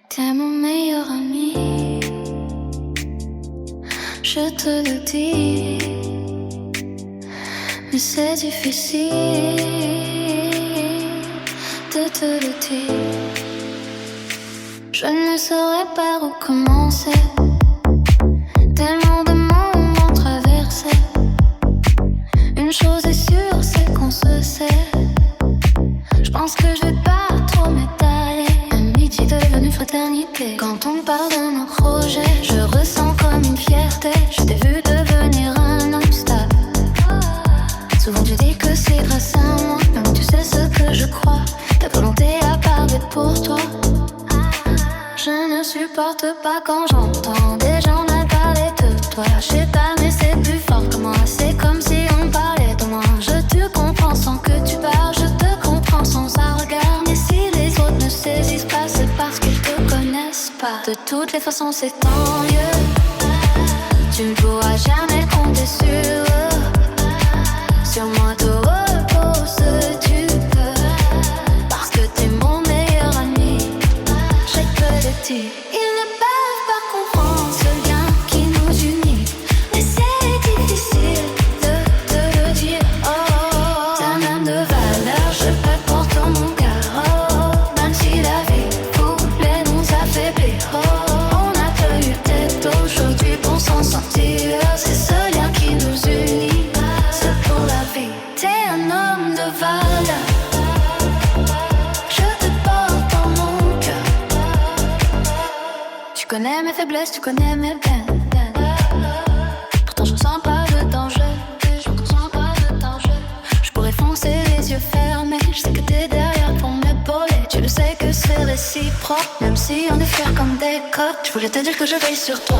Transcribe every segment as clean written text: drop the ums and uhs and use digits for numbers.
T'es mon meilleur ami, je te le dis, mais c'est difficile de te le dire. Je ne saurais pas recommencer, tellement de mondes ont traversé. Une chose est sûre, c'est qu'on se sait. Je pense que je vais pas trop m'étaler. Amitié devenue fraternité. Quand on parle de nos projets, je ressens comme une fierté. Je t'ai vu devenir un homme stable. Souvent tu dis que c'est grâce à moi, mais tu sais ce que je crois. Ta volonté a parlé pour toi. Je ne supporte pas quand j'entends des gens me parler de toi. Je sais pas mais c'est plus fort que moi. C'est comme si on parlait de moi. Je te comprends sans que tu parles. Je te comprends sans un regard. Mais si les autres ne saisissent pas, c'est parce qu'ils te connaissent pas. De toutes les façons c'est tant mieux. Tu ne pourras jamais compter sur eux. Sur moi te repose tu peux. Parce que t'es mon meilleur ami. Je te le dis. Ils ne peuvent pas comprendre ce lien qui nous unit. Mais c'est difficile de te le dire. Oh, t'es un homme de valeur, je peux pour ton mon cœur. Oh, même si la vie voulait nous affaiblir. Oh, on a pas eu tête aujourd'hui pour s'en sortir. C'est ce lien qui nous unit, c'est pour la vie. T'es un homme de valeur. Je te porte dans mon cœur. Tu connais mes faiblesses, tu connais mes peines. Pourtant je ressens pas de danger. Je ressens pas de danger. Je pourrais foncer les yeux fermés. Je sais que t'es derrière pour m'épauler. Tu le sais que c'est réciproque. Même si on est fiers comme des coqs. Je voulais te dire que je veille sur toi.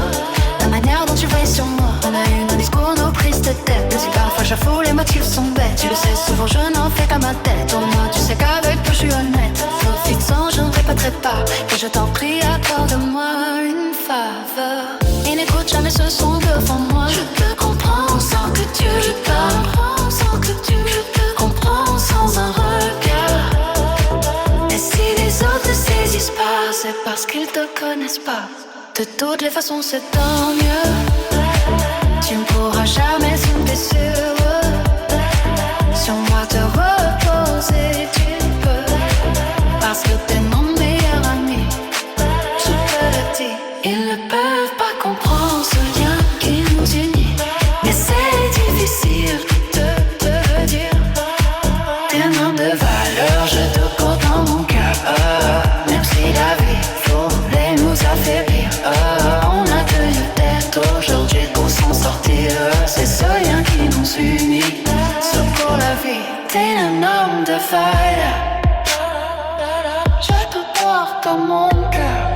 La manière dont tu veilles sur moi. On a eu nos discours, nos prises de tête. Mais si parfois j'avoue les motifs sont bêtes. Tu le sais souvent je n'en fais qu'à ma tête. Au moins tu sais qu'avec toi je suis honnête. Sauf fixant je ne répéterai pas. Et je t'en prie accorde-moi une faveur. Et n'écoute jamais ce son devant moi. Je te comprends sans que tu je te comprends sans que tu je te comprends sans un regard. Et si les autres ne saisissent pas, c'est parce qu'ils te connaissent pas. De toutes les façons c'est tant mieux. Tu ne pourras jamais compter sur eux. Sur moi te reposer tu peux. Parce que t'es mon meilleur ami. Je te le dis. Ils ne peuvent pas comprendre ce lien qui nous unit. Mais c'est difficile de te le dire. T'es un homme de valeur, je te porte dans mon cœur. Même si la vie voulait nous affaiblir. On a tenu tête aujourd'hui pour s'en sortir. C'est ce lien qui nous unit, c'est pour la vie. T'es un homme de valeur. Je te porte dans mon cœur.